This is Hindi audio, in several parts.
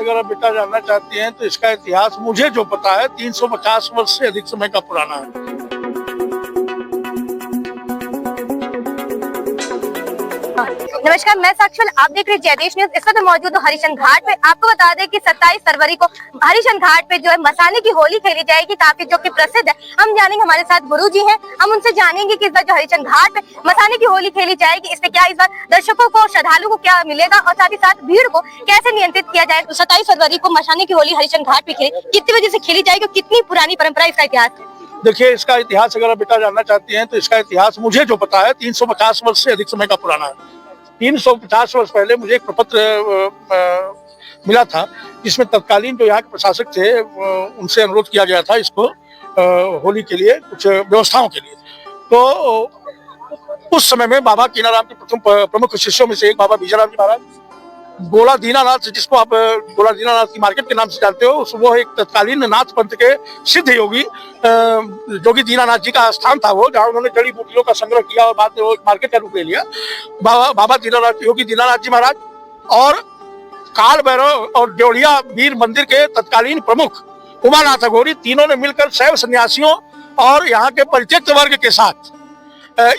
अगर आप बेटा जानना चाहती हैं तो इसका इतिहास मुझे जो पता है 350 वर्ष से अधिक समय का पुराना है। नमस्कार, मैं साक्षर, आप देख रहे हैं जयदेश न्यूज। इस वक्त मौजूद हूँ हरिशचंद्र घाट पे। आपको बता दें कि 27 फरवरी को हरिशचंद्र घाट पे जो है मसाने की होली खेली जाएगी, काफी जो कि प्रसिद्ध है। हम जानेंगे, हमारे साथ गुरु जी हैं, हम उनसे जानेंगे कि इस बार जो हरिशचंद्र घाट पे मसाने की होली खेली जाएगी, इससे क्या इस बार दर्शकों को, श्रद्धालुओं को क्या मिलेगा और साथ ही साथ भीड़ को कैसे नियंत्रित किया जाए। 27 फरवरी को मसाने की होली हरिशचंद्र घाट पे कितनी बजे से खेली जाएगी और कितनी पुरानी परंपरा, इसका इतिहास है? देखिए, इसका इतिहास अगर आप बेटा जानना चाहती हैं तो इसका इतिहास मुझे जो पता है 350 वर्ष से अधिक समय का पुराना है। 350 वर्ष पहले मुझे एक प्रपत्र मिला था जिसमें तत्कालीन जो यहाँ के प्रशासक थे उनसे अनुरोध किया गया था इसको होली के लिए कुछ व्यवस्थाओं के लिए। तो उस समय में बाबा कीनाराम के प्रथम प्रमुख शिष्यों में से एक बाबा बीजाराम जी महाराज, गोला दीनानाथ, जिसको आप गोला दीनानाथ की मार्केट के नाम से जानते हो, वो एक तत्कालीन नाथ पंथ के सिद्ध योगी जोगी दीनानाथ जी का स्थान था वो, जहाँ उन्होंने जड़ी बूटियों का संग्रह किया और बाद में वो एक मार्केट का रूप ले लिया। बाबा दीनानाथ, योगी दीनानाथ जी महाराज और काल भैरव और देवड़िया वीर मंदिर के तत्कालीन प्रमुख उमानाथ अघोरी, तीनों ने मिलकर शैव सन्यासियों और यहाँ के परित्यक्त वर्ग के साथ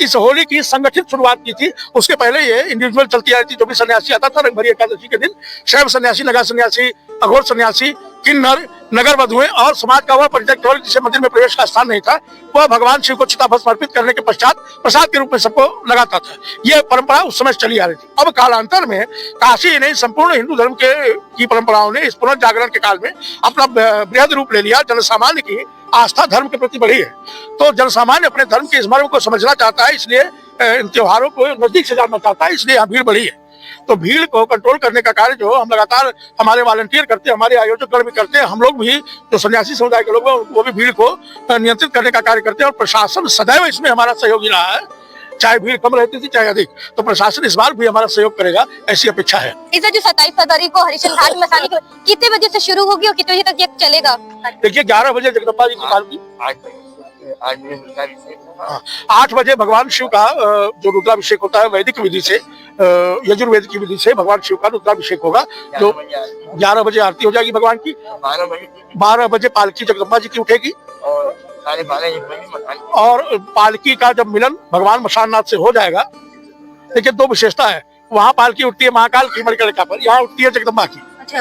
इस होली की संगठित शुरुआत की थी। उसके पहले ये इंडिविजुअल चलती आ रही थी, जो भी सन्यासी आता था रंगभरी एकादशी के दिन शैव सन्यासी, नगा सन्यासी, अघोर सन्यासी, किन्नर, नगर वधुएं और समाज का वह परित्यक्त वर्ग जिसे मंदिर में प्रवेश का स्थान नहीं था, वह भगवान शिव को चिताभस्म अर्पित करने के पश्चात प्रसाद के रूप में सबको लगाता था। यह परंपरा उस समय चली आ रही थी। अब कालांतर में काशी ही नहीं, संपूर्ण हिंदू धर्म की परंपराओं ने इस पुनर्जागरण के काल में अपना बृहद रूप ले लिया। जनसामान्य की आस्था धर्म के प्रति बढ़ी है, तो जनसामान्य अपने धर्म के इस मर्म को समझना चाहता है, इसलिए इन त्योहारों को नजदीक से जानना चाहता है, इसलिए यहाँ भीड़ बढ़ी है। तो भीड़ को कंट्रोल करने का कार्य जो हम लगातार हमारे वॉलंटियर करते हैं, हमारे आयोजक गण भी करते हैं, हम लोग भी जो सन्यासी समुदाय के लोग हैं वो भी भीड़ को नियंत्रित करने का कार्य करते हैं। और प्रशासन सदैव इसमें हमारा सहयोगी रहा है, चाहे भीड़ कम रहती थी चाहे अधिक, तो प्रशासन इस बार भी हमारा सहयोग करेगा, ऐसी अपेक्षा है। इस जो 27 फरवरी को हरिशचंद्र घाट मसाने की कितने बजे से शुरू होगी और कितने बजे तक ये चलेगा? देखिए, 11 बजे जगदम्बा जी की पालकी, 8 बजे भगवान शिव का जो रुद्राभिषेक होता है वैदिक विधि से, यजुर्वेद की विधि से भगवान शिव का रुद्राभिषेक होगा। जो 11 बजे आरती हो जाएगी भगवान की, 12 बजे पालकी जगदम्बा जी की उठेगी और पालकी का जब मिलन भगवान मशाननाथ से हो जाएगा। देखिए, 2 विशेषता है, वहाँ पालकी उठती है महाकाल की मणिकर्णिका पर, यहाँ उठती है जगदम्बा की। अच्छा,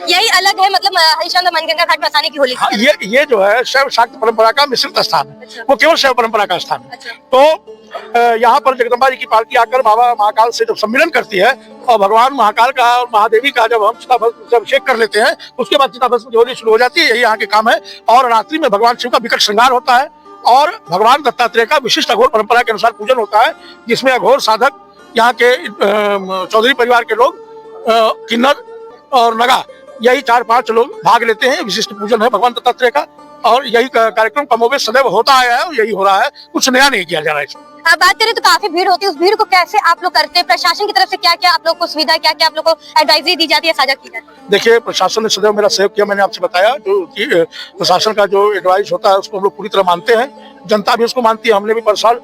यही अलग है मतलब हरिशचंद्र मनगंगा घाट मसाने की होली। हाँ, ये जो है शैव शाक्त परंपरा का मिश्रित स्थान है। अच्छा। वो केवल शैव परंपरा का स्थान है। अच्छा। तो यहाँ पर जगदम्बा जी की पालकी आकर बाबा महाकाल से जब सम्मिलन करती है और भगवान महाकाल का और महादेवी का जब हम चिताभस्म से अभिषेक कर लेते हैं, उसके बाद चिताभस्म की होली शुरू हो जाती है। यही यहाँ के काम है। और रात्रि में भगवान शिव का विकट श्रृंगार होता है और भगवान दत्तात्रेय का विशिष्ट अघोर परंपरा के अनुसार पूजन होता है, जिसमें अघोर साधक, यहाँ के चौधरी परिवार के लोग, किन्नर और नगा, यही 4-5 लोग भाग लेते हैं। विशिष्ट पूजन है भगवान दत्तात्रेय का और यही कार्यक्रम कमोबेश सदैव होता आया है और यही हो रहा है, कुछ नया नहीं किया जा रहा है। आप बात करें तो काफी भीड़ होती है, उस भीड़ को कैसे आप लोग करते हैं? प्रशासन की तरफ से क्या क्या आप लोग को सुविधा, क्या क्या आप लोग को एडवाइजरी दी जाती है, साझा की जाती है? देखिए, प्रशासन ने सदैव मेरा सहयोग किया। मैंने आपसे बताया जो कि प्रशासन का जो एडवाइस होता है उसको हम लोग पूरी तरह मानते हैं, जनता भी उसको मानती है। हमने भी पर साल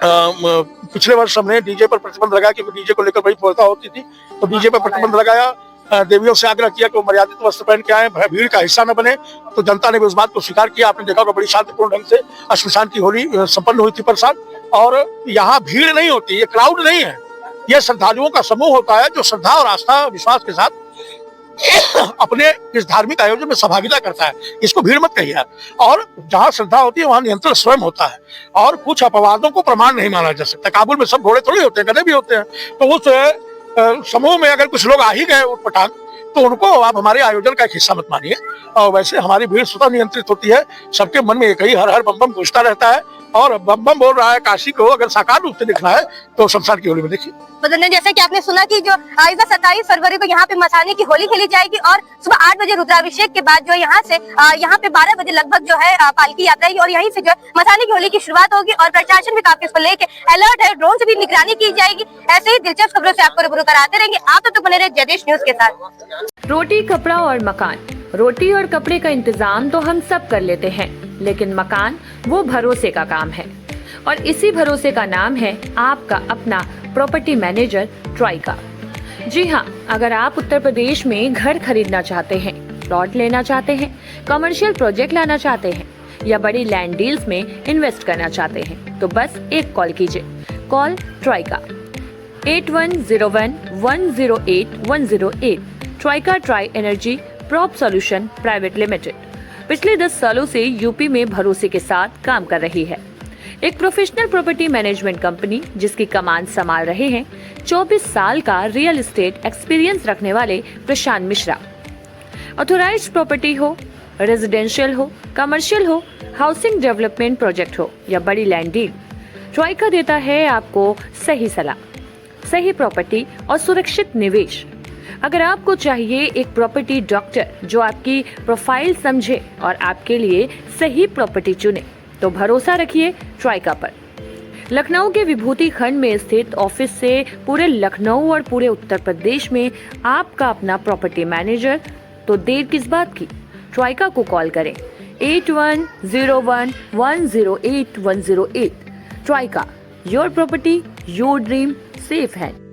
पिछले वर्ष हमने डीजे पर प्रतिबंध लगाया, क्योंकि डीजे को लेकर बड़ी प्रथा होती थी, तो डीजे पर प्रतिबंध लगाया। देवियों से आग्रह किया कि वो मर्यादित वस्त्र पहन के आए, भीड़ का हिस्सा न बने, तो जनता ने भी उस बात को स्वीकार किया। आपने देखा होगा बड़ी शांतिपूर्ण ढंग से अश्मशान की होली संपन्न हुई थी प्रसाद। और यहाँ भीड़ नहीं होती, ये क्राउड नहीं है, ये श्रद्धालुओं का समूह होता है जो श्रद्धा और आस्था विश्वास के साथ अपने इस धार्मिक आयोजन में सहभागिता करता है। इसको भीड़ मत कहिए। और जहाँ श्रद्धा होती है वहाँ नियंत्रण स्वयं होता है और कुछ अपवादों को प्रमाण नहीं माना जा सकता। काबुल में सब घोड़े थोड़ी होते हैं, गधे भी होते हैं। तो उस समूह में अगर कुछ लोग आ ही गए उठपटांग, तो उनको आप हमारे आयोजन का एक हिस्सा मत मानिए। और वैसे हमारी भीड़ स्वतः नियंत्रित होती है, सबके मन में एक ही हर हर बम बम गूंजता रहता है और बम बम बोल रहा है। काशी को अगर साकार रूप से दिखना है तो शमशान की होली में देखिए। मतलब जैसे कि आपने सुना कि जो 27 फरवरी को यहाँ पे मसाने की होली खेली जाएगी और सुबह 8 बजे रुद्राभिषेक के बाद जो यहाँ पे 12 बजे लगभग जो है पालकी यात्रा है और यहीं से जो है मसाने की होली की शुरुआत होगी। और प्रशासन भी काफी इसको लेके अलर्ट है, ड्रोन से भी निगरानी की जाएगी। ऐसे ही दिलचस्प खबरों से आपको रूबरू कराते रहेंगे। आप तो बने रहे जयदेश न्यूज के साथ। रोटी, कपड़ा और मकान। रोटी और कपड़े का इंतजाम तो हम सब कर लेते हैं, लेकिन मकान वो भरोसे का काम है और इसी भरोसे का नाम है आपका अपना प्रॉपर्टी मैनेजर ट्राइका। जी हाँ, अगर आप उत्तर प्रदेश में घर खरीदना चाहते हैं, प्लॉट लेना चाहते हैं, कमर्शियल प्रोजेक्ट लाना चाहते हैं या बड़ी लैंड डील्स में इन्वेस्ट करना चाहते हैं तो बस एक कॉल कीजिए। Call Trika 8101108108। Trika tri energy prop solution private limited पिछले 10 सालों से यूपी में भरोसे के साथ काम कर रही है। एक प्रोफेशनल प्रॉपर्टी मैनेजमेंट कंपनी जिसकी कमान संभाल रहे हैं 24 साल का रियल एस्टेट एक्सपीरियंस रखने वाले प्रशांत मिश्रा। ऑथोराइज्ड प्रॉपर्टी हो, रेजिडेंशियल हो, कमर्शियल हो, हाउसिंग डेवलपमेंट प्रोजेक्ट हो या बड़ी लैंड डील, ट्राइका देता है आपको सही सलाह, सही प्रॉपर्टी और सुरक्षित निवेश। अगर आपको चाहिए एक प्रॉपर्टी डॉक्टर जो आपकी प्रोफाइल समझे और आपके लिए सही प्रॉपर्टी चुने तो भरोसा रखिए ट्राइका पर। लखनऊ के विभूति खंड में स्थित ऑफिस से पूरे लखनऊ और पूरे उत्तर प्रदेश में आपका अपना प्रॉपर्टी मैनेजर, तो देर किस बात की, ट्राइका को कॉल करें 8101108108। Trika, your property your dream safe है।